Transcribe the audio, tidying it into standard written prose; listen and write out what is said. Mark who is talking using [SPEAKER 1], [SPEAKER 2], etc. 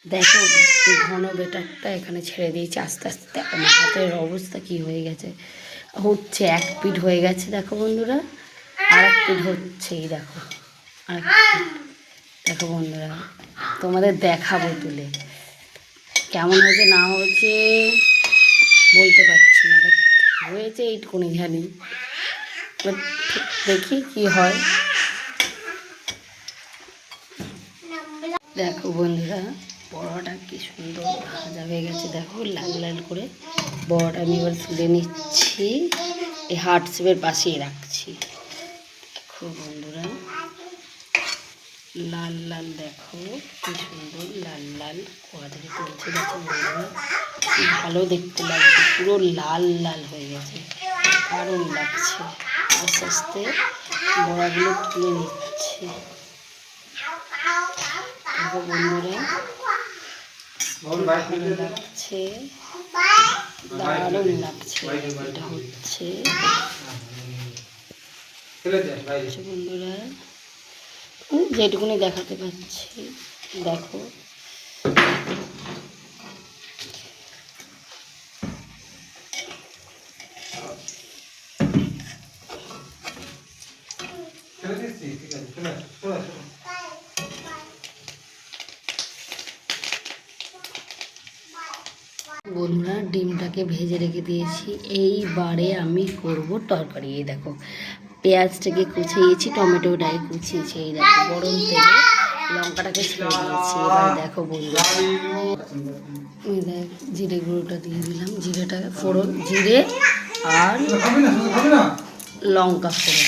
[SPEAKER 1] দেখো ঘন বেটারটা এখানে ছেড়ে দিয়েছি আস্তে আস্তে। আমার হাতের অবস্থা কি হয়ে গেছে, হচ্ছে এক পিঠ হয়ে গেছে দেখো বন্ধুরা, আর এক পিঠ হচ্ছেই দেখো, আর দেখো বন্ধুরা তোমাদের দেখাবো তুলে কেমন হয়েছে না হয়েছে বলতে পারছি না, বাট হয়েছে এইটুকুনি জানি, বাট দেখি কি হয়। দেখো বন্ধুরা বড়াটা কি সুন্দর ভাজা হয়ে গেছে, দেখো লাল লাল করে। বড়াটা আমি এবার তুলে নিচ্ছি, এই হার্ট শেপের পাশেই রাখছি। দেখো বন্ধুরা লাল লাল, দেখো কি সুন্দর লাল লাল কোয়া থেকে তুলছে। দেখো বন্ধুরা কি ভালো দেখতে লাগছে, পুরো লাল লাল হয়ে গেছে, দারুণ লাগছে। আস্তে আস্তে বড়াগুলো তুলে নিচ্ছে। দেখো বন্ধুরা ভালো লাগছে, দারুণ লাগছে। এটা হচ্ছে বন্ধুরা যেটুকুনি দেখাতে পাচ্ছি দেখো। বন্ধুরা ডিমটাকে ভেজে রেখে দিয়েছি, এইবারে আমি করব তরকারি। এই দেখো পেঁয়াজটাকে কুচিয়েছি, টমেটোটাকে কুচিয়েছি, এই দেখো গরম তেলে লঙ্কাটাকে ছেড়ে দিয়েছি। এবার দেখো বন্ধুরা এই দেখ জিরে গুঁড়োটা দিয়ে দিলাম, জিরেটা ফোড়ন, জিরে আর লঙ্কা ফোড়ন।